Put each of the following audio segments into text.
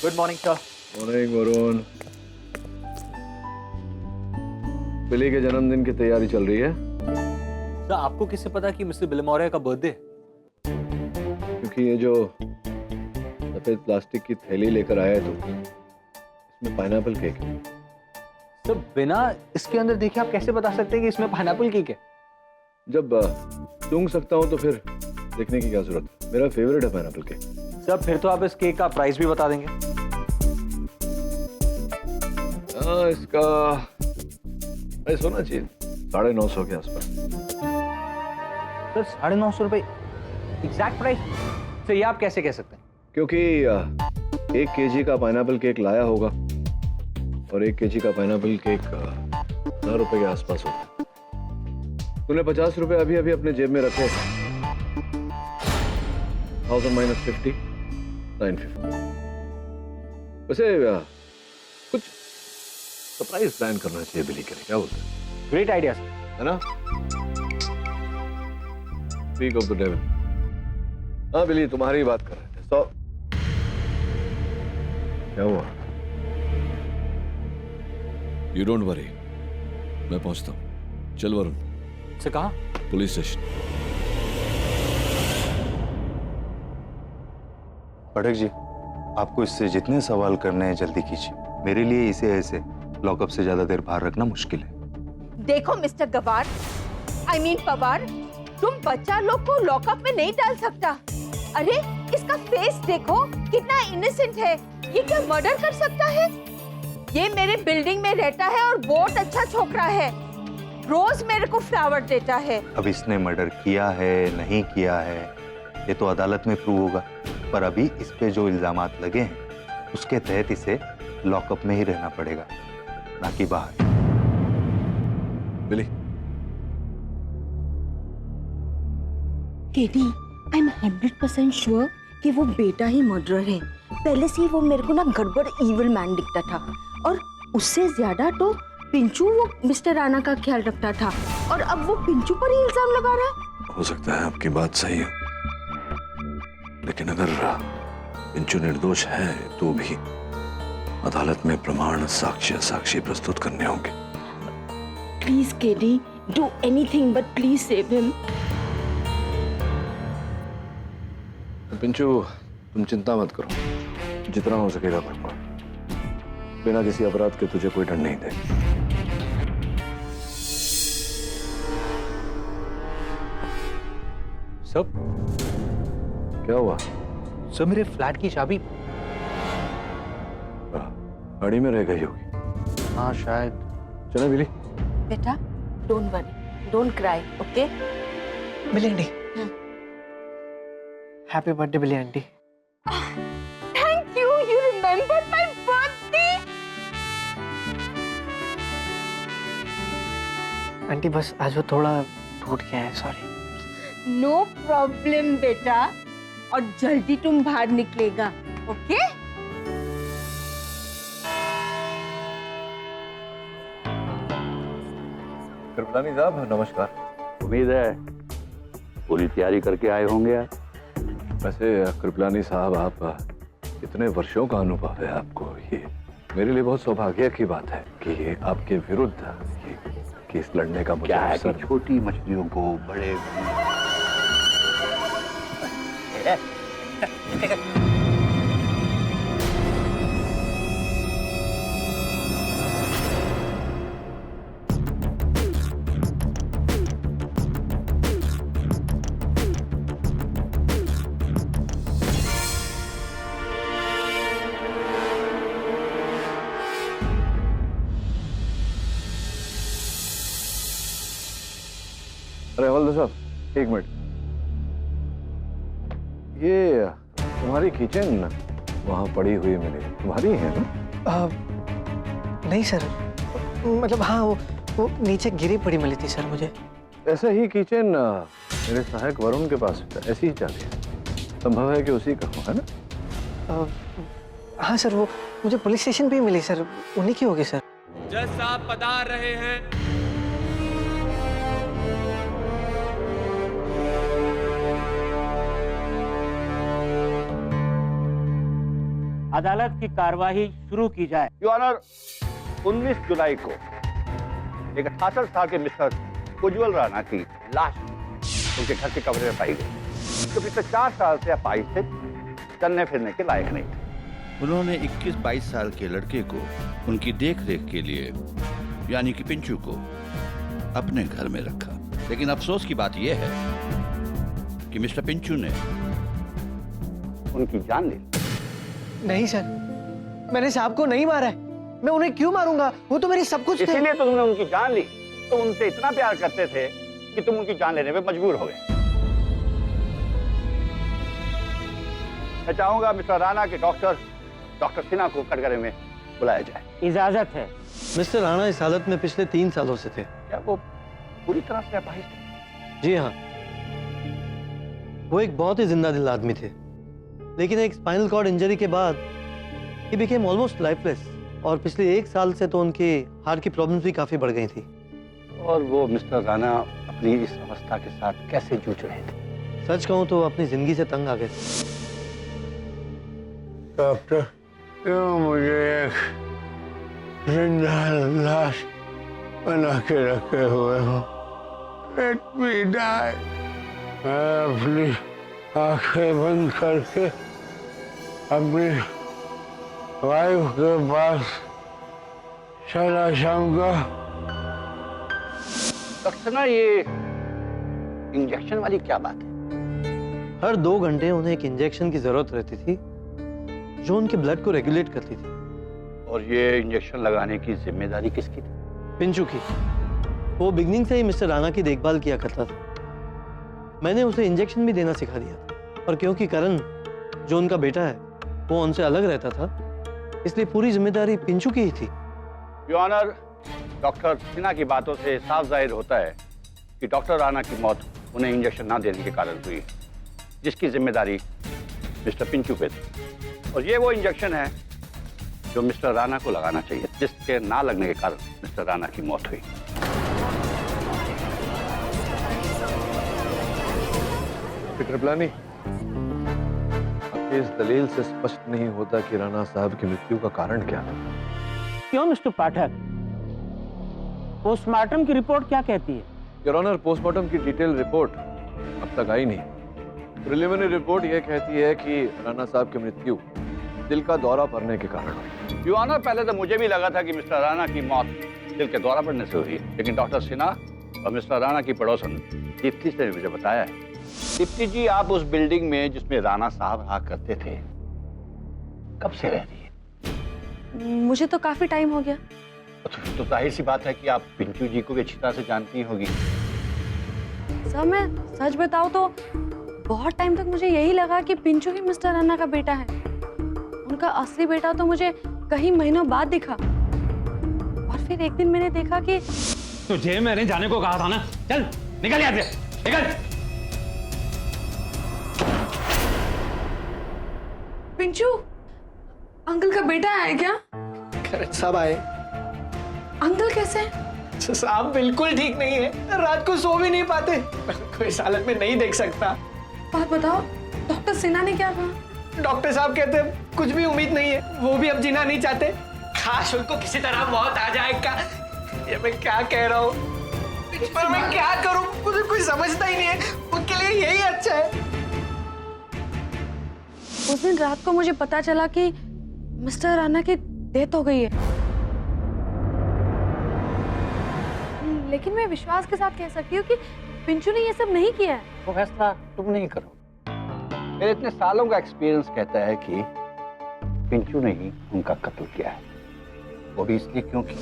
Good morning sir. Morning Varun. Billy के जन्मदिन की तैयारी चल रही है। सर आपको किससे पता कि मिस्टर बिलमोरिया का बर्थडे? क्योंकि ये जो सफेद प्लास्टिक की थैली लेकर आया है तो इसमें पाइनएप्पल केक है। सर बिना इसके अंदर देखे आप कैसे बता सकते हैं कि इसमें पाइनएप्पल केक है? जब सूंघ सकता हूँ तो फिर देखने की क्या जरूरत है। मेरा फेवरेट है पाइनएप्पल केक। सर फिर तो आप इस केक का प्राइस भी बता देंगे। हाँ, इसका प्राइस होना चाहिए 950 के आसपास। सर 950 रुपए एग्जैक्ट प्राइस? सर ये आप कैसे कह सकते हैं? क्योंकि 1 केजी का पाइनएप्पल केक लाया होगा और 1 केजी का पाइनएप्पल केक 1000 रुपए के आसपास होगा। तूने 50 रुपए अभी अभी अपने जेब में रखे। 1000 माइनस 50 950। वैसे कुछ सरप्राइज प्लान करना चाहिए बिली के लिए, क्या बोलते हैं? Great idea sir. है ना? Speak of the devil. हाँ बिली, तुम्हारी बात कर रहे थे। तो क्या हुआ? यू डोंट वरी, मैं पहुंचता हूं। चल वरुण। सर कहाँ? Police station. पाठक जी, आपको इससे जितने सवाल करने हैं जल्दी कीजिए। मेरे लिए इसे ऐसे लॉकअप से ज्यादा देर बाहर रखना मुश्किल है। देखो मिस्टर गवार, I mean पवार, तुम बच्चा लोग को लॉकअप में नहीं डाल सकता। अरे इसका फेस देखो, कितना इनोसेंट है। ये क्या मर्डर कर सकता है? ये मेरे बिल्डिंग में रहता है और बहुत अच्छा छोकरा है। रोज मेरे को फ्लावर देता है। अब इसने मर्डर किया है नहीं किया है ये तो अदालत में प्रूव होगा, पर अभी इस पे जो इल्जामात लगे हैं उसके तहत इसे लॉकअप में ही रहना पड़ेगा, ना कि बाहर। बिली, केटी, आई एम 100% श्योर कि वो बेटा ही मर्डरर है। पहले से ही वो मेरे को ना गड़बड़ इविल मैन दिखता था, और उससे ज्यादा तो पिंचू वो मिस्टर राणा का ख्याल रखता था, और अब वो पिंचू पर ही इल्जाम लगा रहा है। हो सकता है आपकी बात सही है, लेकिन अगर पिंचू निर्दोष है तो भी अदालत में प्रमाण साक्षी प्रस्तुत करने होंगे। Please Katie, do anything but please save him. Pinchu, तुम चिंता मत करो, जितना हो सकेगा करूंगा। बिना किसी अपराध के तुझे कोई दंड नहीं दे। सर क्या हुआ? सर मेरे फ्लैट की चाबी। गाड़ी में रह गई होगी। हाँ शायद। चले बिली। बेटा, don't worry, don't cry, okay? Billy aunty, happy birthday Billy aunty. Thank you, you remembered my birthday. Aunty बस आज वो थोड़ा टूट गया है, सॉरी। No problem बेटा, और जल्दी तुम बाहर निकलेगा, ओके? कृपलानी साहब नमस्कार। उम्मीद है पूरी तैयारी करके आए होंगे आप। वैसे कृपलानी साहब, आप इतने वर्षों का अनुभव है आपको, ये मेरे लिए बहुत सौभाग्य की बात है कि आपके विरुद्ध ये केस लड़ने का मुझे क्या है अवसर। कि छोटी मछलियों को बड़े अरे हवलदार साहब, एक मिनट। ये तुम्हारी किचन वहां पड़ी हुई मिली, तुम्हारी है ना? नहीं सर, मतलब हाँ वो नीचे गिरी पड़ी मिली थी सर मुझे। ऐसा ही किचन मेरे सहायक वरुण के पास ऐसी ही चाबी है। संभव है कि उसी का हो, है ना? हाँ सर, वो मुझे पुलिस स्टेशन पे ही मिली सर, उन्हीं की होगी सर। जज साहब पधार रहे हैं। अदालत की कार्यवाही शुरू की जाए। योर ऑनर, 19 जुलाई को एक 68 साल के मिस्टर उज्जवल राणा की लाश उनके घर के कमरे में पाई गई, जो पिछले 4 साल से अपाहिज से चलने फिरने के लायक नहीं थे। उन्होंने 21-22 साल के लड़के को उनकी देखरेख के लिए यानी कि पिंचू को अपने घर में रखा। लेकिन अफसोस की बात यह है कि मिस्टर पिंचू ने उनकी जान ली। नहीं सर, मैंने साहब को नहीं मारा है। मैं उन्हें क्यों मारूंगा? वो तो मेरी सब कुछ थे। इसीलिए तो तुमने उनकी जान ली। तुम उनसे इतना प्यार करते थे कि तुम उनकी जान लेने में मजबूर हो गए। मैं चाहूंगा मिस्टर राणा के डॉक्टर सिन्हा को कटघरे में बुलाया जाए। इजाजत है। मिस्टर राणा इस हालत में पिछले 3 सालों से थे। क्या वो पूरी तरह से अपाहिज थे? जी हाँ, वो एक बहुत ही जिंदा दिल आदमी थे, लेकिन एक स्पाइनल कॉर्ड इंजरी के बाद ही बिकेम ऑलमोस्ट लाइफलेस। और पिछले 1 साल से तो उनकी हार्ट की प्रॉब्लम्स भी काफी बढ़ गई थी। और वो मिस्टर राणा अपनी इस अवस्था के साथ कैसे जूझ रहे थे? सच कहूं तो अपनी जिंदगी से तंग आ गए थे। डॉक्टर, क्यों मुझे एक जिंदा लाश बना के रखे हुए हो? Let me die. मैं अपनी आंखें बंद करके अपनी वाइफ के पास चला जाऊंगा। डॉक्टर सिन्हा, ये इंजेक्शन वाली क्या बात है? हर 2 घंटे उन्हें एक इंजेक्शन की जरूरत रहती थी जो उनके ब्लड को रेगुलेट करती थी। और ये इंजेक्शन लगाने की जिम्मेदारी किसकी थी? पिंचू की। वो बिगनिंग से ही मिस्टर राणा की देखभाल किया करता था। मैंने उसे इंजेक्शन भी देना सिखा दिया था। और क्योंकि करण, जो उनका बेटा है, वो उनसे अलग रहता था, इसलिए पूरी जिम्मेदारी पिंचू की ही थी। योर ऑनर, डॉक्टर सिन्हा की बातों से साफ जाहिर होता है कि डॉक्टर राणा की मौत उन्हें इंजेक्शन ना देने के कारण हुई, जिसकी जिम्मेदारी मिस्टर पिंचू पे थी। और ये वो इंजेक्शन है जो मिस्टर राणा को लगाना चाहिए, जिसके ना लगने के कारण मिस्टर राणा की मौत हुई। कृपलानी, आपकी इस दलील से स्पष्ट नहीं होता कि राणा साहब की मृत्यु का कारण क्या था। क्यों मिस्टर पाठक? पोस्टमार्टम की रिपोर्ट क्या कहती है? योर ऑनर, पोस्टमार्टम की डिटेल रिपोर्ट अब तक आई नहीं। प्रिलिमिनरी रिपोर्ट यह कहती है कि राणा साहब की मृत्यु दिल का दौरा पड़ने के कारण हुई। योर ऑनर, पहले तो मुझे भी लगा था कि मिस्टर राणा की मौत दिल के दौरा पड़ने से हुई, लेकिन डॉक्टर सिन्हा और मिस्टर राणा की पड़ोसन दीप्ति ने मुझे बताया है। दीप्ति जी, आप उस बिल्डिंग में जिसमें राणा साहब रहा करते थे, कब से रह रही है? मुझे तो काफी टाइम हो गया। तो जाहिर सी बात है कि आप पिंचू जी को भी अच्छी तरह से जानती होगी। सर, मैं सच बताऊं तो बहुत टाइम तक मुझे यही लगा कि पिंचू ही मिस्टर राणा का बेटा है। उनका असली बेटा तो मुझे कई महीनों बाद दिखा। और फिर एक दिन मैंने देखा कि तुझे मैंने जाने को कहा था ना। चल निकल यहाँ से, निकल। पिंचू अंकल का बेटा है क्या? सब आए। अंकल कैसे? साहब बिल्कुल ठीक नहीं है, रात को सो भी नहीं पाते। कोई इस हालत में नहीं देख सकता। बात बताओ, डॉक्टर सिन्हा ने क्या कहा? डॉक्टर साहब कहते हैं कुछ भी उम्मीद नहीं है, वो भी अब जीना नहीं चाहते। काश उनको किसी तरह मौत आ जाएगा। ये मैं क्या कह रहा हूँ, पर मैं क्या करूँ, मुझे कोई समझता ही नहीं है। उनके लिए यही अच्छा है। उस दिन रात को मुझे पता चला कि मिस्टर राणा की डेथ हो गई है, लेकिन मैं विश्वास के साथ कह सकती हूँ कि पिंचू ने ये सब नहीं किया है। वो फैसला तुम नहीं करो। मेरे इतने सालों का एक्सपीरियंस कहता है कि पिंचू ने ही उनका कत्ल किया है, वो भी इसलिए क्योंकि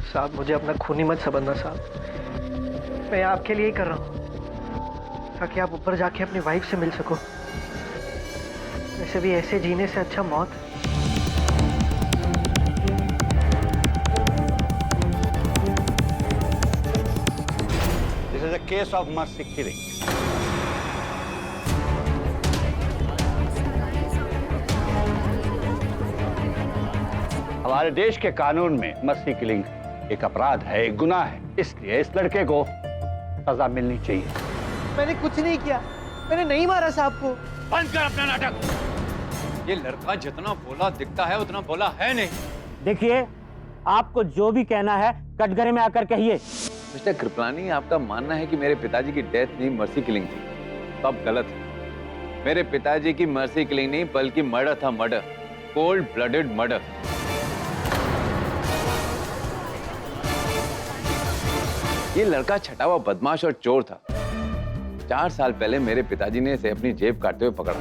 साहब मुझे अपना खूनी मत समझना साहब। मैं आपके लिए ही कर रहा हूँ ताकि आप ऊपर जाके अपनी वाइफ से मिल सको। वैसे भी ऐसे जीने से अच्छा मौत। This is a case of mercy killing. हमारे देश के कानून में मर्सी किलिंग एक अपराध है, एक गुनाह है, इसलिए इस लड़के को सजा मिलनी चाहिए। मैंने कुछ नहीं किया, मैंने नहीं मारा साहब को। बंद कर अपना नाटक। ये लड़का जितना भोला दिखता है उतना भोला है नहीं। देखिए, आपको जो भी कहना है कटघरे में आकर कहिए। मिस्टर कृपलानी, आपका मानना है कि मेरे पिताजी की डेथ नहीं मर्सी किलिंग थी, तो आप गलत है। मेरे पिताजी की मर्सी किलिंग नहीं बल्कि मर्डर था, मर्डर, कोल्ड ब्लडेड मर्डर। ये लड़का छटा हुआ बदमाश और चोर था। 4 साल पहले मेरे पिताजी ने इसे अपनी जेब काटते हुए पकड़ा,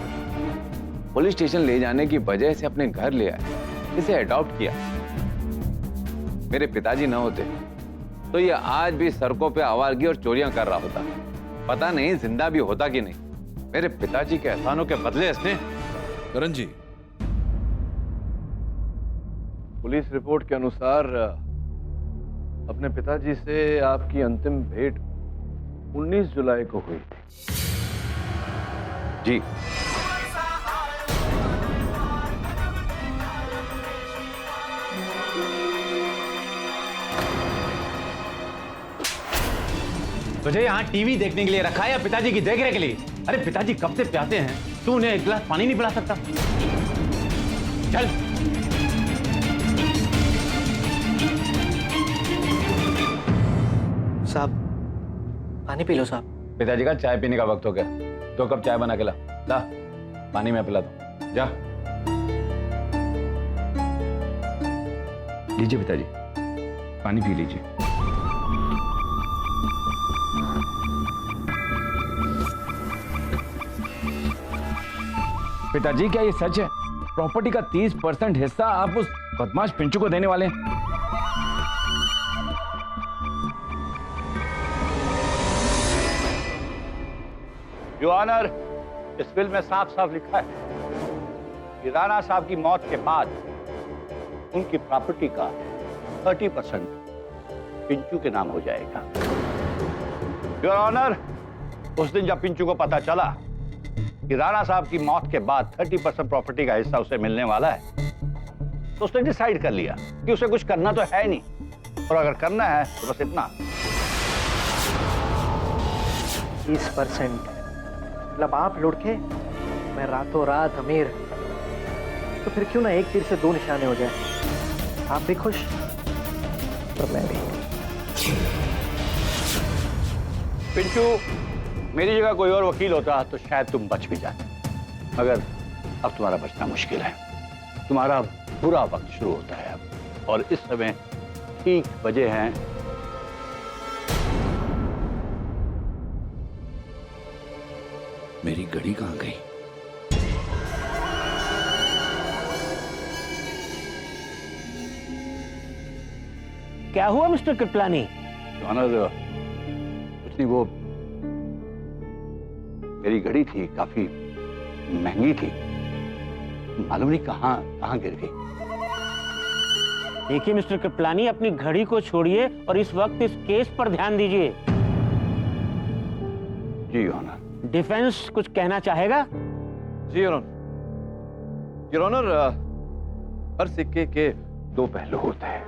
पुलिस स्टेशन ले जाने की वजह से अपने घर ले आए, इसे अडॉप्ट किया। मेरे पिताजी न होते तो ये आज भी सड़कों पे आवारगी और चोरियां कर रहा होता। पता नहीं जिंदा भी होता कि नहीं। मेरे पिताजी के एहसानों के बदले इसने। करण जी, पुलिस रिपोर्ट के अनुसार अपने पिताजी से आपकी अंतिम भेंट 19 जुलाई को हुई थी। जी, तुझे यहाँ टीवी देखने के लिए रखा है या पिताजी की देखरेख के लिए? अरे पिताजी कब से प्यासे हैं, तू उन्हें एक गिलास पानी नहीं पिला सकता? चल। साहब, पानी पी लो साहब। पिताजी का चाय पीने का वक्त हो गया, 2 कप चाय बना के ला। ला, पानी मैं पिला दूं। जा। लीजिए पिताजी, पानी पी लीजिए। पिताजी, क्या ये सच है? प्रॉपर्टी का 30% हिस्सा आप उस बदमाश पिंचू को देने वाले हैं? योर ऑनर, इस बिल में साफ साफ लिखा है कि राणा साहब की मौत के बाद उनकी प्रॉपर्टी का 30% पिंचू के नाम हो जाएगा। योर ऑनर, उस दिन जब पिंचू को पता चला कि राणा साहब की मौत के बाद 30% प्रॉपर्टी का हिस्सा उसे मिलने वाला है, तो उसने डिसाइड कर लिया कि उसे कुछ करना तो है नहीं, और अगर करना है तो बस इतना 30%। मतलब आप लुढ़के, मैं रातों रात अमीर। तो फिर क्यों ना एक तीर से 2 निशाने हो जाए। आप भी खुश और मैं भी। पिंचू, मेरी जगह कोई और वकील होता तो शायद तुम बच भी जाते, मगर अब तुम्हारा बचना मुश्किल है। तुम्हारा बुरा वक्त शुरू होता है अब, और इस समय ठीक बजे हैं मेरी घड़ी कहाँ गई? क्या हुआ मिस्टर कृपलानी? ऑनर, कुछ नहीं, वो मेरी घड़ी थी, काफी महंगी थी, मालूम नहीं कहां गिर गई। देखिए मिस्टर कृपलानी, अपनी घड़ी को छोड़िए और इस वक्त इस केस पर ध्यान दीजिए। जी ऑनर। डिफेंस कुछ कहना चाहेगा? जी योर ऑनर। योर ऑनर, हर सिक्के के 2 पहलू होते हैं।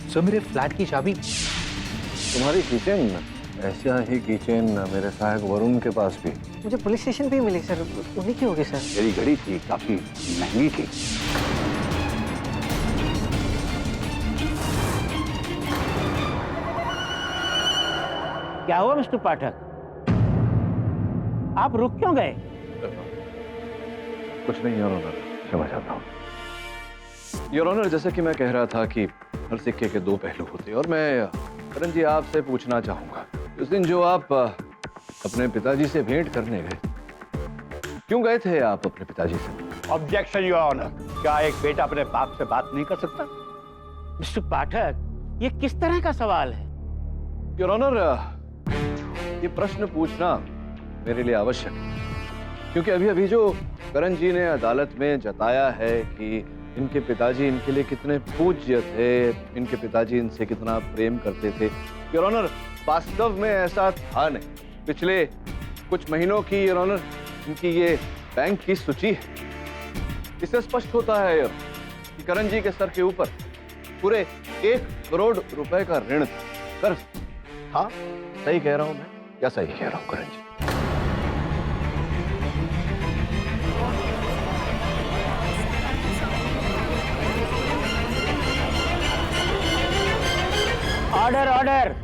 सर, मेरे फ्लैट की चाबी। तुम्हारी किचन, ऐसा ही किचन मेरे सहायक वरुण के पास भी। मुझे पुलिस स्टेशन पे ही मिली सर, उन्हीं की होगी सर। मेरी घड़ी थी, काफी महंगी थी। क्या हुआ मिस्टर पाठक? आप रुक क्यों गए? कुछ नहीं योर ऑनर, क्षमा चाहता हूँ। योर ऑनर, जैसे कि मैं कह रहा था कि हर सिक्के के 2 पहलू होते हैं, और मैं करण जी आपसे पूछना चाहूंगा, उस दिन जो आप अपने पिताजी से भेंट करने गए, क्यों गए थे आप अपने पिताजी से? Objection your honour. क्या एक बेटा अपने बाप से बात नहीं कर सकता? मिस्टर पाठक, ये किस तरह का सवाल है? योर ऑनर, ये प्रश्न पूछना मेरे लिए आवश्यक है, क्योंकि अभी अभी जो करण जी ने अदालत में जताया है कि इनके पिताजी इनके लिए कितने पूज्य थे, इनके पिताजी इनसे कितना प्रेम करते थे, योर ऑनर, वास्तव में ऐसा था नहीं। पिछले कुछ महीनों की योर ऑनर इनकी ये बैंक की सूची है। इससे स्पष्ट होता है कि करण जी के सर के ऊपर पूरे 1 करोड़ रुपए का ऋण था, कर्ज था। सही कह रहा हूं मैं या सही कह रहा हूं करण जी? Order order.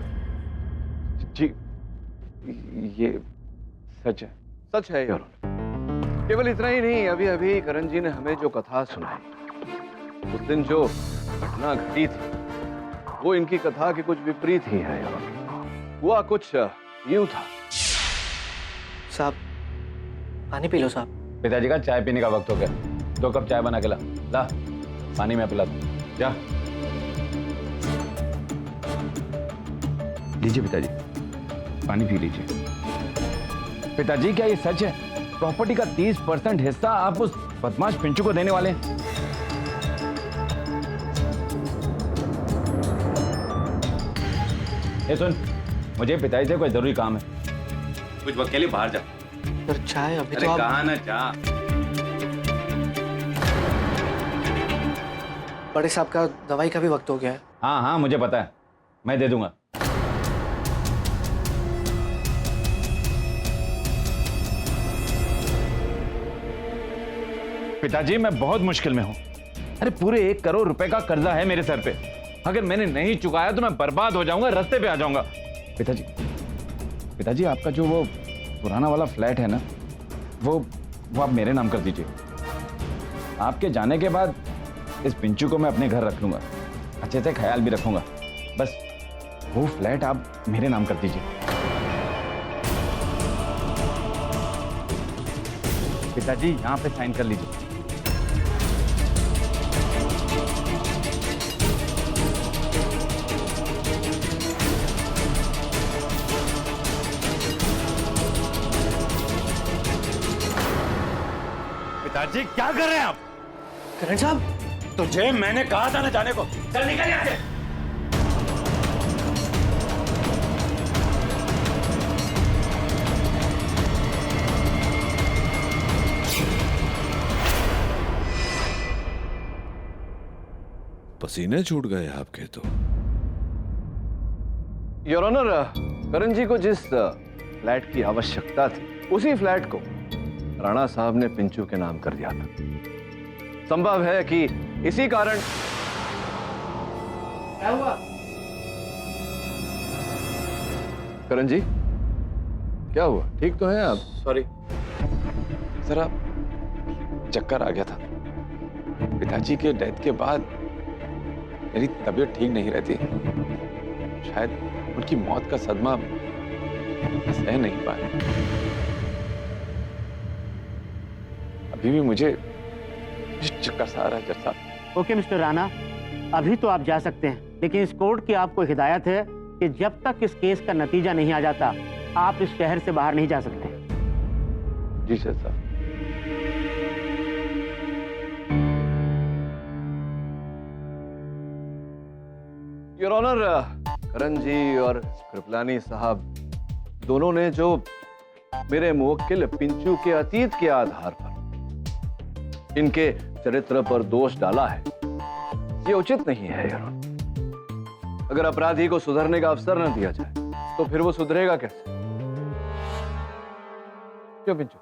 जी, ये सच है। सच है योर ऑनर। केवल इतना ही नहीं, अभी अभी करण जी ने हमें जो कथा सुनाई, उस दिन जो घटना घटी थी वो इनकी कथा के कुछ विपरीत ही है। हुआ कुछ यूं था। साहब पानी पी लो साहब। पिताजी का चाय पीने का वक्त हो गया। 2 कप चाय बना के ला। ला, पानी में पिला दो। जा। लीजिए पिताजी, पानी पी लीजिए। पिताजी, क्या ये सच है? प्रॉपर्टी का 30% हिस्सा आप उस बदमाश पिंचू को देने वाले हैं? ये सुन, मुझे पिताजी से कोई जरूरी काम है। कुछ वक्त के लिए बाहर जा। पर चाय अभी अरे तो कहा ना जा। बड़े साहब का दवाई का भी वक्त हो गया है। हाँ हाँ, मुझे पता है, मैं दे दूंगा। पिताजी, मैं बहुत मुश्किल में हूं। अरे पूरे 1 करोड़ रुपए का कर्जा है मेरे सर पे। अगर मैंने नहीं चुकाया तो मैं बर्बाद हो जाऊंगा, रास्ते पे आ जाऊंगा। पिताजी, आपका जो वो पुराना वाला फ्लैट है ना, वो आप मेरे नाम कर दीजिए। आपके जाने के बाद इस पिंचू को मैं अपने घर रख लूंगा, अच्छे से ख्याल भी रखूंगा। बस वो फ्लैट आप मेरे नाम कर दीजिए। पिताजी, यहां पे साइन कर लीजिए। पिताजी, क्या कर रहे हैं आप? करण साहब, तुझे मैंने कहा था ना जाने को। चल निकल यहां से। पसीने छूट गए आपके तो। योर ऑनर, करण जी को जिस फ्लैट की आवश्यकता थी, उसी फ्लैट को राणा साहब ने पिंचू के नाम कर दिया था। संभव है कि इसी कारण। क्या हुआ? करण जी, क्या हुआ? ठीक तो है आप? सॉरी, जरा चक्कर आ गया था। पिताजी के डेथ के बाद मेरी तबीयत ठीक नहीं रहती। शायद उनकी मौत का सदमा सह नहीं पाया। अभी भी मुझे चक्कर सा आ रहा है जज साहब। ओके मिस्टर राणा, अभी तो आप जा सकते हैं, लेकिन इस कोर्ट की आपको हिदायत है कि जब तक इस केस का नतीजा नहीं आ जाता, आप इस शहर से बाहर नहीं जा सकते। जी जज साहब। योर ऑनर, करण जी और कृपलानी साहब दोनों ने जो मेरे मुवक्किल पिंचू के अतीत के आधार पर इनके चरित्र पर दोष डाला है, ये उचित नहीं है योर ऑनर। अगर अपराधी को सुधरने का अवसर न दिया जाए तो फिर वो सुधरेगा कैसे? क्यों पिंचू?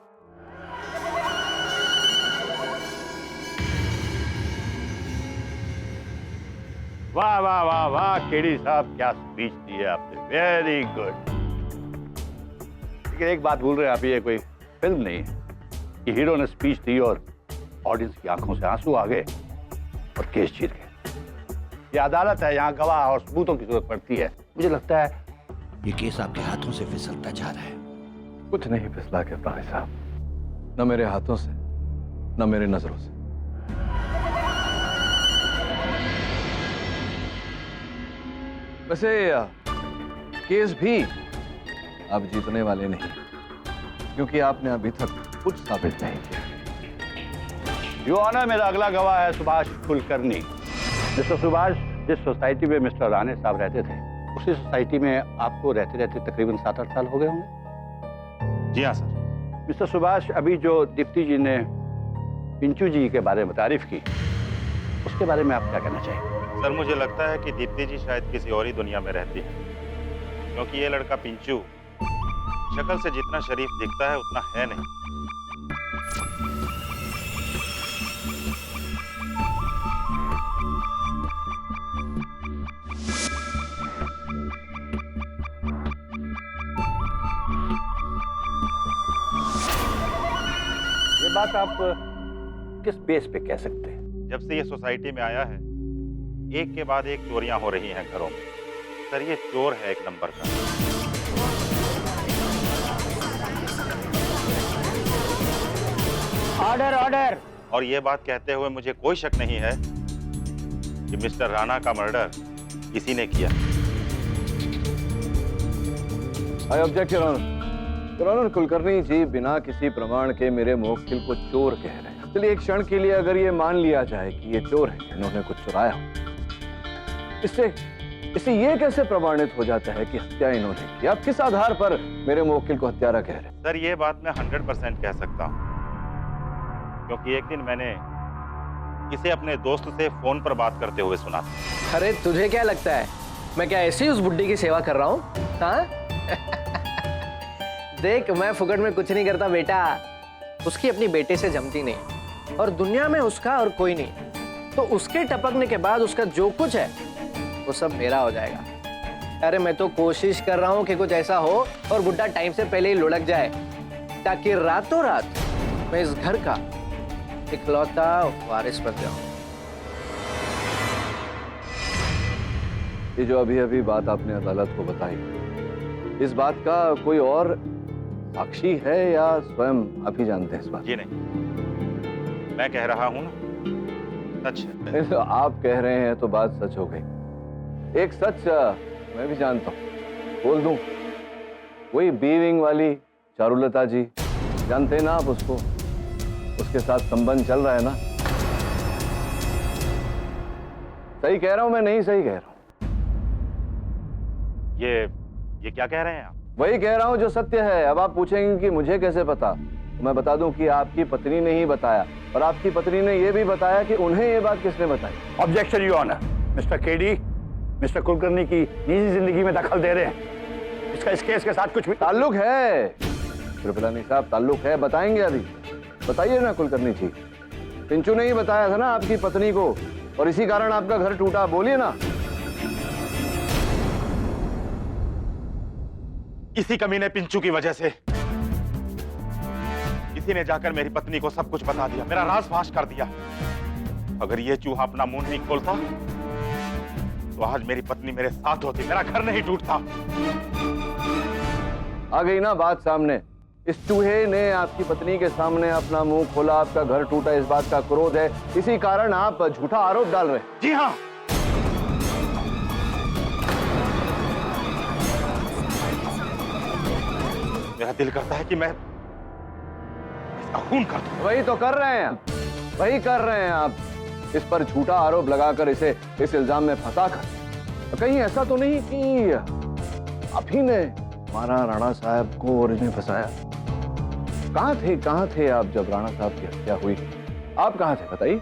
वाह वाह वाह वाह, केडी साहब क्या स्पीच दी है आपने, वेरी गुड। लेकिन एक बात भूल रहे हैं आप, ये कोई फिल्म नहीं है कि हीरो ने स्पीच दी और ऑडियंस की आंखों से आंसू आ गए और केस जीत गए। ये अदालत है, यहाँ गवाह और सबूतों की जरूरत पड़ती है। मुझे लगता है ये केस आपके हाथों से फिसलता जा रहा है। कुछ नहीं फिसला के प्राणी साहब, न मेरे हाथों से न मेरे नजरों से। वैसे केस भी आप जीतने वाले नहीं, क्योंकि आपने अभी तक कुछ साबित नहीं किया। यो ऑनर, मेरा अगला गवाह है सुभाष कुलकर्णी। मिस्टर सुभाष, जिस सोसाइटी में मिस्टर राणे साहब रहते थे, उस दूसरी सोसाइटी में आपको रहते रहते तकरीबन 7-8 साल हो गए होंगे। जी हाँ सर। मिस्टर सुभाष, अभी जो दीप्ति जी ने पिंचू जी के बारे में तारीफ की, उसके बारे में आप क्या कहना चाहेंगे? सर मुझे लगता है कि दीप्ति जी शायद किसी और ही दुनिया में रहती है, क्योंकि ये लड़का पिंचू शक्ल से जितना शरीफ दिखता है उतना है नहीं। ये बात आप किस बेस पे कह सकते हैं? जब से ये सोसाइटी में आया है, एक के बाद एक चोरियां हो रही हैं घरों में। सर ये चोर है एक नंबर का। Order order. और ये बात कहते हुए मुझे कोई शक नहीं है कि मिस्टर राणा का मर्डर इसी ने किया। I object your honour. Your honour, Kulkarni ji बिना किसी प्रमाण के मेरे मुवक्किल को चोर कह रहे हैं। चलिए एक क्षण के लिए अगर ये मान लिया जाए कि ये चोर है, इन्होंने कुछ चुराया, इससे ये कैसे प्रमाणित हो जाता है कि हत्या इन्होंने की? आप किस आधार पर मेरे मुवक्किल को हत्यारा कह रहे हैं? सर ये बात मैं 100% कह सकता हूँ, क्योंकि एक दिन मैंने इसे अपने दोस्त से फोन पर बात करते हुए सुना था। अरे तुझे क्या लगता है मैं क्या ऐसे ही उस बुड्ढी की सेवा कर रहा हूँ? हाँ? देख, मैं फुकट में कुछ नहीं करता बेटा। उसकी अपनी बेटे से जमती नहीं और दुनिया में उसका और कोई नहीं, तो उसके टपकने के बाद उसका जो कुछ है वो सब मेरा हो जाएगा। अरे मैं तो कोशिश कर रहा हूँ कि कुछ ऐसा हो और बुड्ढा टाइम से पहले ही लुढ़क जाए, ताकि रातों रात मैं इस घर का इकलौता वारिस बन जाऊं। ये जो अभी अभी बात आपने अदालत को बताई, इस बात का कोई और साक्षी है या स्वयं आप ही जानते हैं इस बात? जी नहीं, मैं कह रहा हूं ना, सच है। तो आप कह रहे हैं तो बात सच हो गई। एक सच मैं भी जानता हूँ, बोल दूं? वही बीविंग वाली चारुलता जी, जानते हैं ना आप उसको? उसके साथ संबंध चल रहा है ना? सही कह रहा हूं मैं, नहीं सही कह रहा हूं? ये क्या कह रहे हैं आप? वही कह रहा हूं जो सत्य है। अब आप पूछेंगे कि मुझे कैसे पता, तो मैं बता दूं कि आपकी पत्नी ने ही बताया, और आपकी पत्नी ने यह भी बताया कि उन्हें ये बात किसने बताई। Objection your honour. Mister KD, mister Kulkarni की निजी जिंदगी में दखल दे रहे हैं। इसका इस केस के साथ कुछ भी ताल्लुक है? कृपलानी साहब, ताल्लुक है, बताएंगे अभी। बताइए ना कुलकर्णी जी, पिंचू ने ही बताया था ना आपकी पत्नी को, और इसी कारण आपका घर टूटा। बोलिए ना। इसी कमीने पिंचू की वजह से इसी ने जाकर मेरी पत्नी को सब कुछ बता दिया, मेरा राज फाश कर दिया। अगर ये चूहा अपना मुंह नहीं खोलता तो आज मेरी पत्नी मेरे साथ होती, मेरा घर नहीं टूटता। आ गई ना बात सामने। इस चूहे ने आपकी पत्नी के सामने अपना मुंह खोला, आपका घर टूटा, इस बात का क्रोध है, इसी कारण आप झूठा आरोप डाल रहे हैं। जी हाँ, मेरा दिल करता है कि मैं इसका खून कर दूं। वही तो कर रहे हैं आप, वही कर रहे हैं आप। इस पर झूठा आरोप लगाकर इसे इस इल्जाम में फंसाकर। कहीं ऐसा तो नहीं कि आप ही ने हमारा राणा साहब को और इन्हें फंसाया? कहाँ थे आप जब राणा साहब की हत्या हुई? आप कहाँ थे बताइए?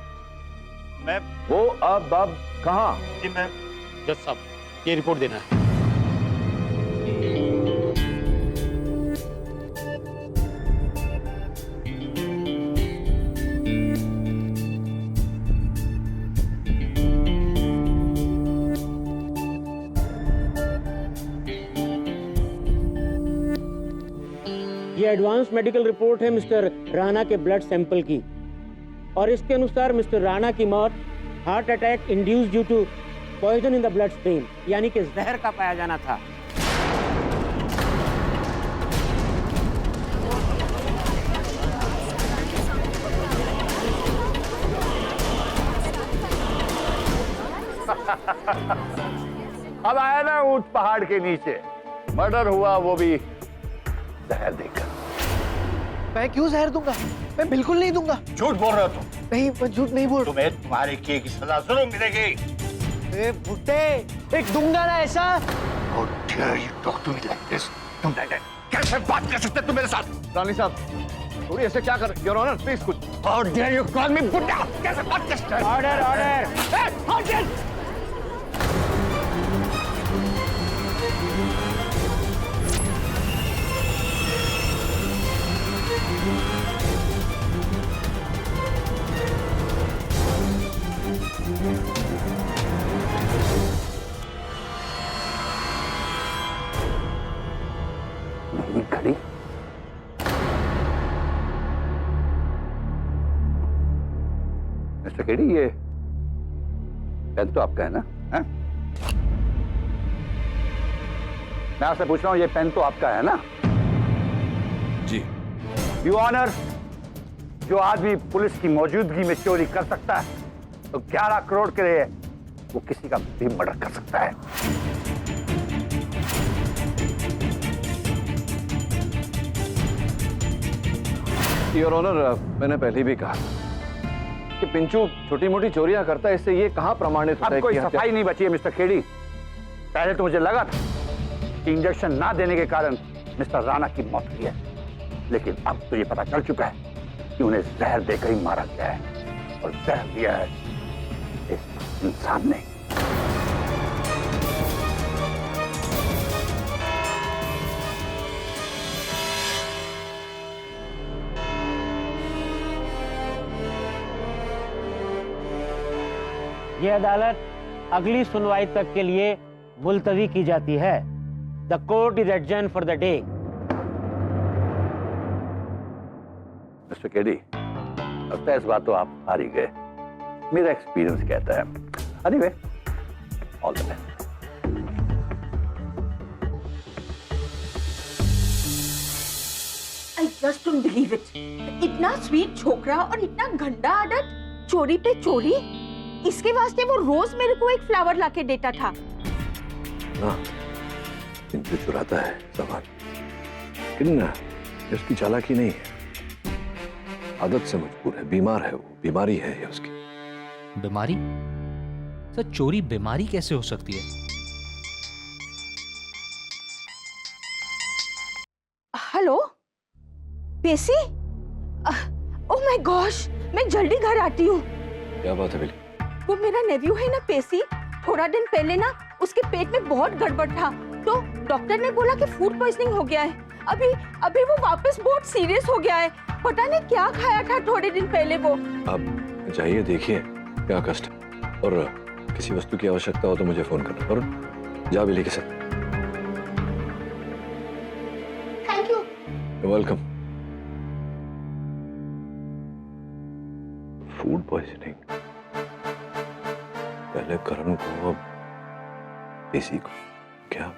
मैं वो अब कहाँ? जी मैं जज साहब, ये रिपोर्ट देना है। ये एडवांस मेडिकल रिपोर्ट है मिस्टर राणा के ब्लड सैंपल की, और इसके अनुसार मिस्टर राणा की मौत heart attack induce due to poison in the blood stream, यानी कि जहर का पाया जाना था। अब आया ना ऊंट पहाड़ के नीचे, मर्डर हुआ वो भी जहर देकर। मैं क्यों जहर दूंगा? मैं बिल्कुल नहीं दूंगा। झूठ बोल रहे हो तुम। नहीं, मैं झूठ नहीं बोल। तुम्हें तुम्हारे किए की सजा जरूर मिलेगी। बुड्ढे, एक दूंगा ना ऐसा। How dare you talk to me like this? तुम कैसे बात कर सकते तुम मेरे साथ? रानी साहब थोड़ी ऐसे क्या कर योर ऑनर प्लीज कुछ How dare you call me बुड्ढा? कैसे बात कर सकते? ऑर्डर ऑर्डर नहीं घड़ी मिस्टर केडी, ये पेन तो आपका है ना? है? मैं आपसे पूछ रहा हूं, ये पेन तो आपका है ना? जी। यू ऑनर, जो आदमी पुलिस की मौजूदगी में चोरी कर सकता है तो 11 करोड़ के लिए वो किसी का भी मर्डर कर सकता है। योर ऑनर मैंने पहले भी कहा कि पिंचू छोटी मोटी चोरियां करता है, इससे ये कहाँ प्रमाणित होता अब है कोई कि हत्या- सफाई नहीं बची है मिस्टर खेड़ी। पहले तो मुझे लगा था कि इंजेक्शन ना देने के कारण मिस्टर राणा की मौत हुई है, लेकिन अब तो ये पता चल चुका है कि उन्हें जहर देकर ही मारा गया है, और जहर दिया है इस इंसान ने। ये अदालत अगली सुनवाई तक के लिए मुलतवी की जाती है। The court is adjourn for the day. Mister KD, लगता है इस बात तो आप हार ही गए, मेरा एक्सपीरियंस कहता है। Anyway, all the best. I just don't believe it. इतना स्वीट छोकरा और इतना गंदा आदत, चोरी पे चोरी। इसके वास्ते वो रोज मेरे को एक फ्लावर लाके देता था। हाँ, पिंचू चुराता है सामान, लेकिन इसकी चालाकी नहीं है, आदत से मजबूर है, बीमार है, वो बीमारी है ये उसकी। बीमारी? सर चोरी बीमारी कैसे हो सकती है? हेलो पेशी, ओह माय गॉश, मैं जल्दी घर आती हूँ। क्या बात है बिली? वो मेरा नेव्यू है ना पेशी, थोड़ा दिन पहले ना उसके पेट में बहुत गड़बड़ था, तो डॉक्टर ने बोला कि फूड पॉइजनिंग हो गया है। अभी वो वापस बहुत सीरियस हो गया है, पता नहीं क्या खाया था थोड़े दिन पहले वो। आप जाइए, देखिए क्या कष्ट है, और किसी वस्तु की आवश्यकता हो तो मुझे फोन करना, और जा बिली के साथ। Thank you. Welcome. Food poisoning, पहले करण को अब पेशी को, क्या?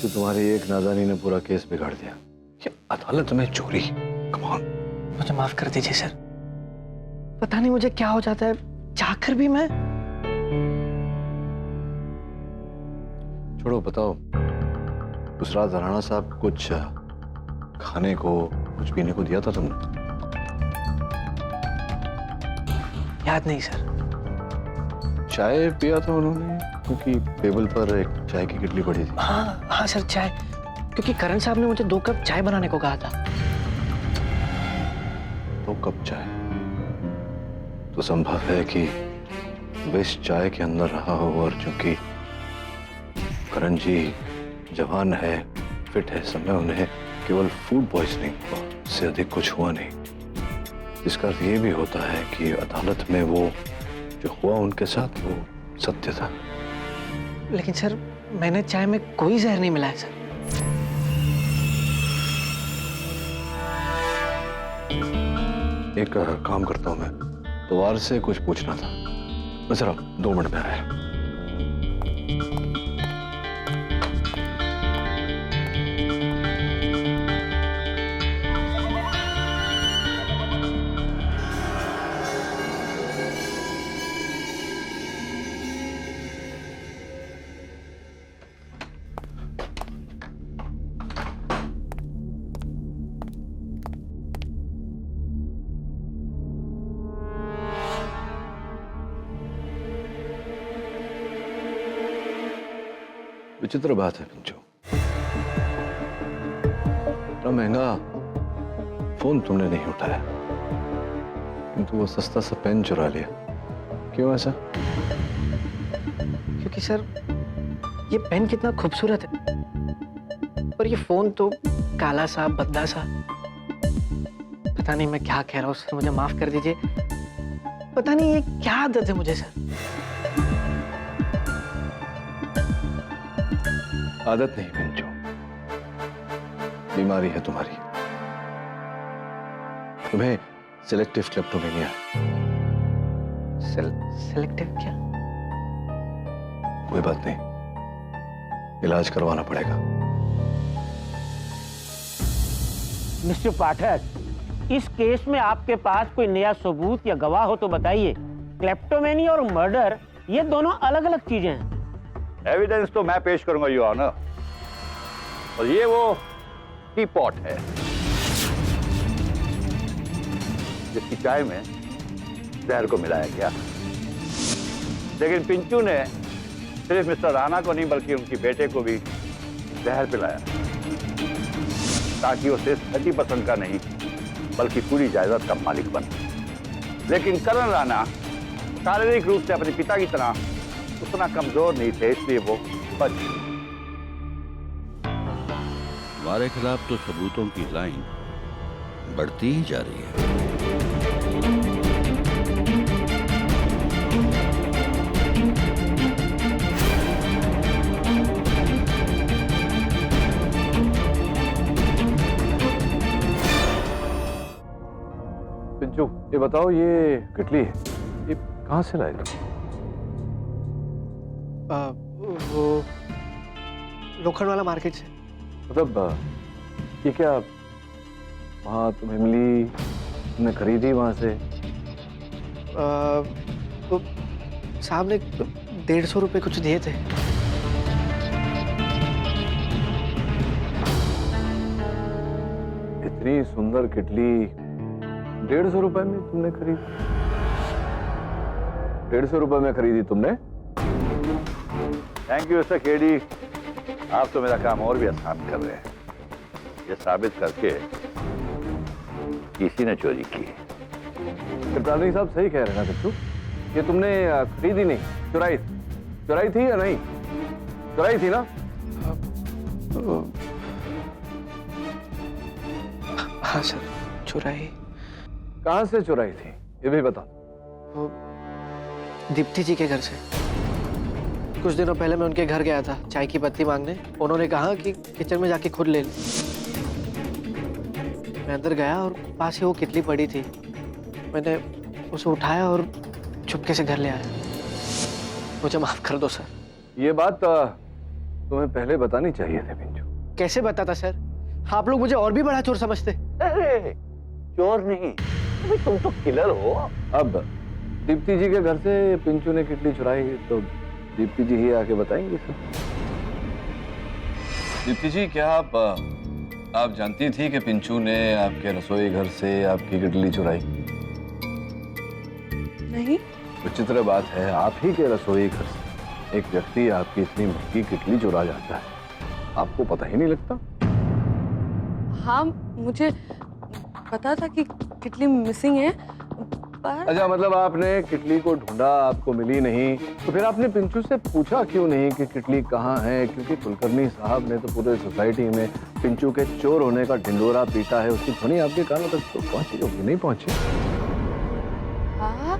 तो तुम्हारी एक नादानी ने पूरा केस बिगाड़ दिया। ये अदालत में चोरी, कम ऑन। मुझे माफ कर दीजिए सर, पता नहीं मुझे क्या हो जाता है, चाहकर भी मैं। छोड़ो, बताओ उस रात राणा साहब कुछ खाने को, कुछ पीने को दिया था तुमने? याद नहीं सर। चाय पिया था उन्होंने, क्योंकि टेबल पर एक चाय की किटली पड़ी थी। हाँ सर, चाय, क्योंकि करण साहब ने मुझे 2 कप चाय बनाने को कहा था। 2 कप चाय तो संभव है कि विष चाय के अंदर रहा हो, और चूंकि करण जी जवान है, फिट है, समय उन्हें केवल फूड पॉइजनिंग से अधिक कुछ हुआ नहीं। इसका अर्थ ये भी होता है कि अदालत में वो जो हुआ उनके साथ वो सत्य था। लेकिन सर, मैंने चाय में कोई जहर नहीं मिलाया सर। एक काम करता हूं मैं, द्वार से कुछ पूछना था। जरा 2 मिनट में आया। विचित्र बात है पिंचू, इतना महंगा फोन तुमने नहीं उठाया, किंतु वो सस्ता सा पेन चुरा लिया। क्यों ऐसा? क्योंकि सर ये पेन कितना खूबसूरत है और ये फोन तो काला सा भद्दा सा। पता नहीं मैं क्या कह रहा हूँ सर, मुझे माफ कर दीजिए। पता नहीं ये क्या आदत है मुझे सर। आदत नहीं पिंचू, बीमारी है तुम्हारी। तुम्हें सिलेक्टिव क्लेप्टोमेनिया है। सिलेक्टिव क्या? कोई बात नहीं, इलाज करवाना पड़ेगा। मिस्टर पाठक, इस केस में आपके पास कोई नया सबूत या गवाह हो तो बताइए। क्लेप्टोमेनिया और मर्डर ये दोनों अलग अलग चीजें हैं। एविडेंस तो मैं पेश करूंगा योर ऑनर। और ये वो टी पॉट है जिसकी चाय में जहर को मिलाया गया, लेकिन पिंचू ने सिर्फ मिस्टर राणा को नहीं बल्कि उनकी बेटे को भी जहर पिलाया ताकि वो सिर्फ 30% का नहीं बल्कि पूरी जायदाद का मालिक बने। लेकिन करण राणा शारीरिक रूप से अपने पिता की तरह उतना कमजोर नहीं थे, इसलिए वो बच गए। हमारे खिलाफ तो सबूतों की लाइन बढ़ती ही जा रही है। पिंचू ये बताओ, ये किटली है, ये कहाँ से लाए थे? वो लोखंड वाला मार्केट से। मतलब ये क्या वहाँ तुम्हें मिली, तुमने खरीदी वहां से? तो साहब ने 150 रुपए कुछ दिए थे। इतनी सुंदर किटली 150 रुपए में तुमने खरीदी? 150 रुपए में खरीदी तुमने? थैंक यू मिस्टर केडी, आप तो मेरा काम और भी आसान कर रहे हैं। ये साबित करके किसी ने चोरी की। कप्तानी साहब सही कह रहे हैं ना पिंचू, ये तुमने खरीदी नहीं, चुराई थी या नहीं? चुराई थी ना? हाँ सर, चुराई। कहाँ से चुराई थी ये भी बता। वो दीप्ति जी के घर से। कुछ दिनों पहले मैं उनके घर गया था चाय की पत्ती मांगने। उन्होंने कहा कि किचन में जाके खुद ले ली। मैं अंदर गया और पास ही वो किटली पड़ी थी। मैंने उसे उठाया और चुपके से घर ले आया। मुझे माफ कर दो सर। ये बात तुम्हें पहले बतानी चाहिए थी पिंचू। कैसे बताता सर? आप लोग मुझे और भी बड़ा चोर समझते। अरे चोर नहीं, तुम तो किलर हो। अब दीप्ति जी के घर से पिंचू ने किटली चुराई तो दीप्ति जी ही आके बताएंगे सर। दीप्ति जी, क्या आप जानती थी कि पिंचू ने आपके रसोई घर से आपकी किटली चुराई? नहीं। विचित्र बात है, आप ही के रसोई घर से एक व्यक्ति आपकी इतनी महंगी किटली चुरा जाता है, आपको पता ही नहीं लगता? हाँ, मुझे पता था कि किटली मिसिंग है, पर अच्छा, मतलब आपने किटली को ढूंढा, आपको मिली नहीं, तो फिर आपने पिंचू से पूछा क्यों नहीं कि किटली कहाँ है? क्योंकि कुलकर्णी साहब ने तो पूरे सोसाइटी में पिंचू के चोर होने का ढिंडोरा पीटा है, उसकी ध्वनि आपके कानों तक तो पहुंची होगी, नहीं पहुंची? हाँ,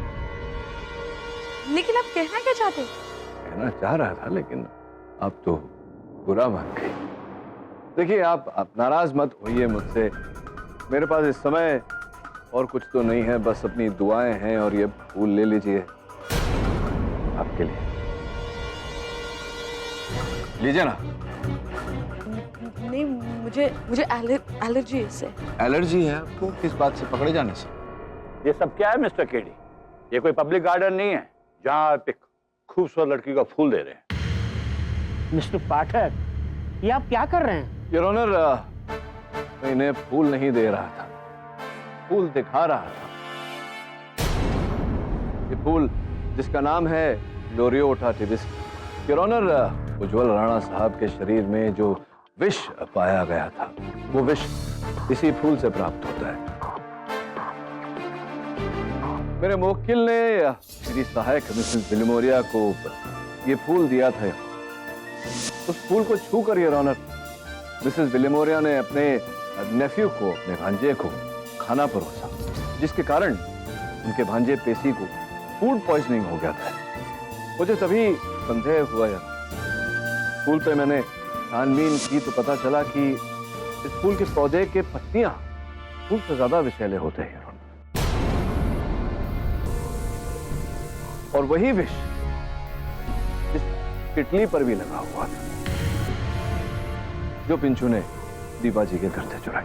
लेकिन आप कहना क्या चाहते? कहना चाह रहा था, लेकिन आप तो बुरा मान गई। देखिए, आप नाराज मत होइए मुझसे। मेरे पास इस समय और कुछ तो नहीं है, बस अपनी दुआएं हैं। और ये फूल ले लीजिए, आपके लिए। लीजिए ना। नहीं, मुझे एलर्जी है इससे। एलर्जी है आपको? किस बात से? पकड़े जाने से? ये सब क्या है मिस्टर केडी? ये कोई पब्लिक गार्डन नहीं है जहां आप एक खूबसूरत लड़की को फूल दे रहे हैं। मिस्टर पाठक, ये आप क्या कर रहे हैं? योर ऑनर, मैं इन्हें फूल नहीं दे रहा था, फूल दिखा रहा था। ये फूल जिसका नाम है ग्लोरियोटा टिबिस्की। योर ऑनर, उज्जवल राणा साहब के शरीर में जो विष पाया गया था, वो विष इसी फूल से प्राप्त होता है। मेरे मुवक्किल ने श्री सहायक मिसेस विलिमोरिया को ये फूल दिया था। उस फूल को छूकर योर ऑनर, मिसेस विलिमोरिया ने अपने नेफ्यू को, अपने भांजे को खाना परोसा, जिसके कारण उनके भांजे पेशी को फूड पॉइजनिंग हो गया था। मुझे तभी संदेह हुआ यार। फूल पे मैंने छानबीन की तो पता चला कि इस फूल के पौधे के पत्तियां फूल से ज्यादा विषैले होते हैं और वही विष इस किटली पर भी लगा हुआ था जो पिंचू ने दीपा जी के घर से चुराई।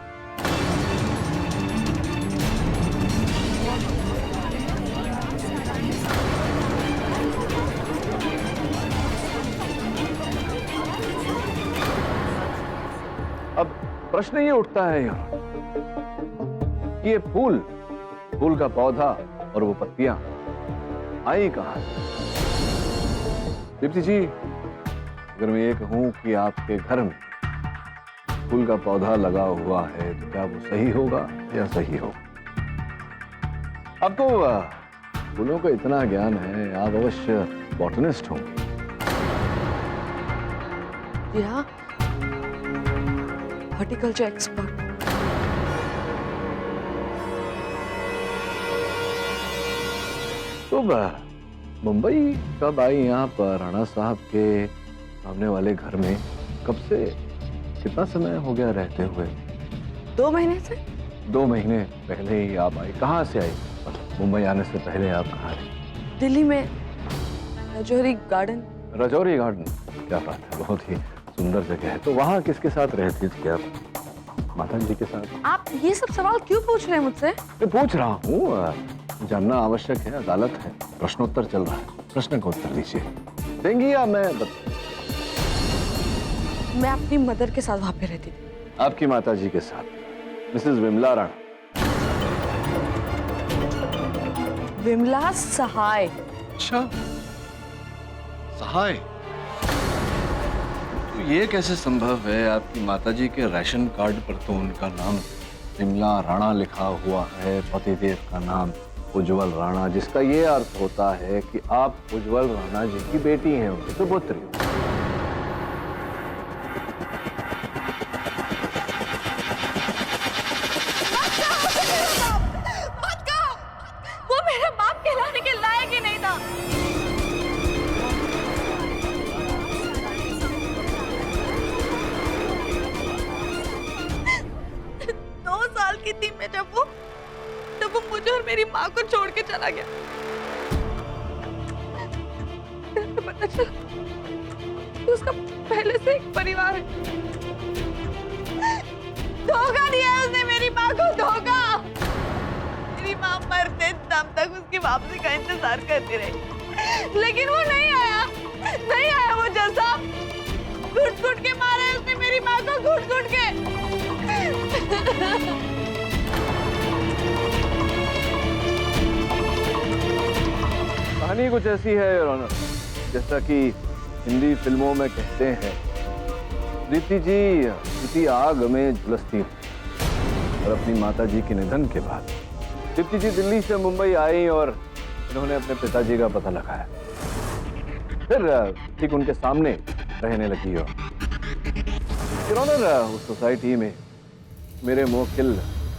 अब प्रश्न ये उठता है यार, ये फूल का पौधा और वो पत्तियां आई कहां? दीप्ति जी, अगर मैं ये कहूं कि आपके घर में फूल का पौधा लगा हुआ है तो क्या वो सही होगा या सही होगा? आपको फूलों का इतना ज्ञान है, आप अवश्य बॉटनिस्ट होंगे। जी हाँ, हॉर्टिकल्चर एक्सपर्ट। तो मुंबई कब आई यहाँ पर राणा साहब के सामने वाले घर में? कब से, कितना समय हो गया रहते हुए? 2 महीने से। 2 महीने पहले ही आप आई। कहाँ से आई? मुंबई आने से पहले आप कहाँ रही? दिल्ली में रजौरी गार्डन। रजौरी गार्डन, क्या बात है, बहुत ही सुंदर जगह है। तो वहाँ किसके साथ रहती थी आप? माता जी के साथ। आप ये सब सवाल क्यों पूछ रहे हैं मुझसे? मैं पूछ रहा हूँ, जानना आवश्यक है, अदालत है, प्रश्नोत्तर चल रहा है, प्रश्न का उत्तर दीजिए। देंगी या मैं अपनी मदर के साथ वहां पे रहती थी। आपकी माता जी के साथ, मिसेस विमला राणा। विमला सहाय। अच्छा, सहाय। तो ये कैसे संभव है? आपकी माताजी के राशन कार्ड पर तो उनका नाम विमला राणा लिखा हुआ है, पतिदेव का नाम उज्जवल राणा, जिसका ये अर्थ होता है कि आप उज्जवल राणा जी की बेटी हैं, उनकी सुपुत्री। मत कहो, वो मेरा बाप कहलाने के लायक ही नहीं था। 2 साल की थी मैं जब वो मुझे और मेरी माँ को छोड़ के चला गया। पता चला कि उसका पहले से एक परिवार है। धोखा दिया है उसने मेरी माँ को, धोखा। मेरी माँ मरते दम तक उसकी वापसी का इंतजार करती रही, लेकिन वो नहीं आया वो जैसा घुट-घुट के मारा है उसने मेरी माँ को, घुट-घुट के। कहानी कुछ ऐसी है योर ऑनर, जैसा कि हिंदी फिल्मों में कहते हैं, दीप्ति जी किसी आग में झुलसती और अपनी माता जी के निधन के बाद दीप्ति जी दिल्ली से मुंबई आई और इन्होंने अपने पिताजी का पता लगाया, फिर ठीक उनके सामने रहने लगी। और योर ऑनर, उस सोसाइटी में मेरे मुवक्किल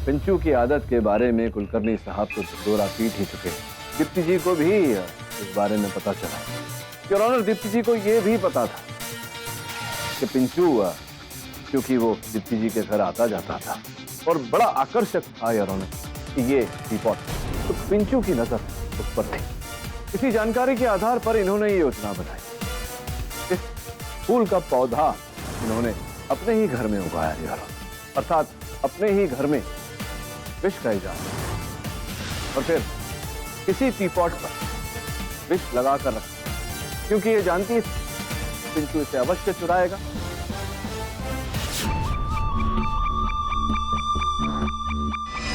पिंचू की आदत के बारे में कुलकर्णी साहब को 2 रात पीट ही चुके। दीप्ति जी को भी इस बारे में पता चला। योर ऑनर, दीप्ति जी को यह भी पता था कि पिंचू, क्योंकि वो दीप्ति जी के घर आता जाता था और बड़ा आकर्षक था योर ऑनर, ये टीपॉट, तो पिंचू की नजर उस पर थी। इसी जानकारी के आधार पर इन्होंने ये योजना बनाई। इस फूल का पौधा इन्होंने अपने ही घर में उगाया यार, अर्थात अपने ही घर में विष का इजाद, और फिर किसी टीपॉट पर विष लगाकर रखा, क्योंकि ये जानती थी पिंचू इसे अवश्य चुराएगा।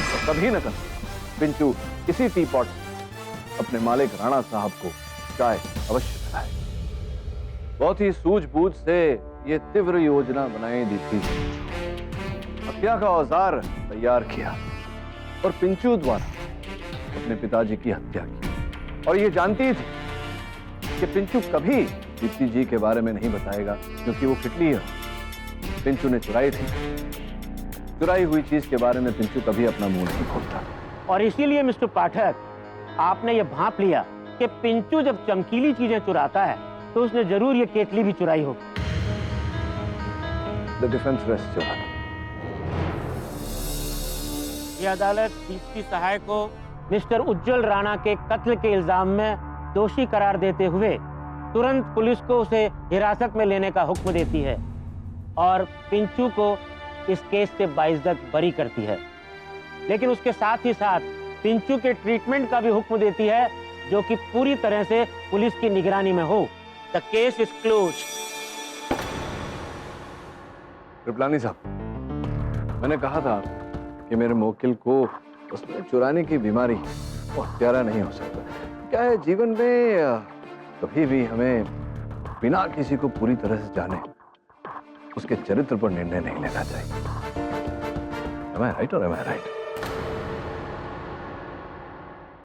और कभी न कभी पिंचू किसी टीपॉट अपने मालिक राणा साहब को चाय अवश्य पिलाएगा। बहुत ही सूझबूझ से ये तीव्र योजना बनाई दी थी। हत्या का औजार तैयार किया और पिंचू द्वारा अपने पिताजी की हत्या की। और ये जानती थी कि पिंचू कभी दीप्ति जी के बारे में नहीं बताएगा, क्योंकि वो किटली है, पिंचू ने चुराई थी। चुराई हुई चीज के बारे में पिंचू कभी अपना मुंह नहीं खोलता। और इसीलिए मिस्टर पाठक, आपने ये भांप लिया कि पिंचू जब चमकीली चीजें चुराता है तो उसने जरूर ये केतली भी चुराई होगी। The defense rests, Your Honor. ये अदालत दीप्ति सहाय को मिस्टर उज्जवल राणा के कत्ल के इल्जाम में दोषी करार देते हुए तुरंत पुलिस को उसे हिरासत में लेने का हुक्म देती है और पिंचू को इस केस से बाइज्जत बरी करती है। लेकिन उसके साथ ही साथ पिंचू के ट्रीटमेंट का भी हुक्म देती है, जो कि पूरी तरह से पुलिस की निगरानी में हो। The case is closed. Kripalani साहब, मैंने कहा था कि मेरे मुवक्किल को उसमें चुराने की बीमारी वो हत्यारा नहीं हो सकता। क्या है, जीवन में कभी भी हमें बिना किसी को पूरी तरह से जाने उसके चरित्र पर निर्णय नहीं लेना चाहिए। Am I right or am I right?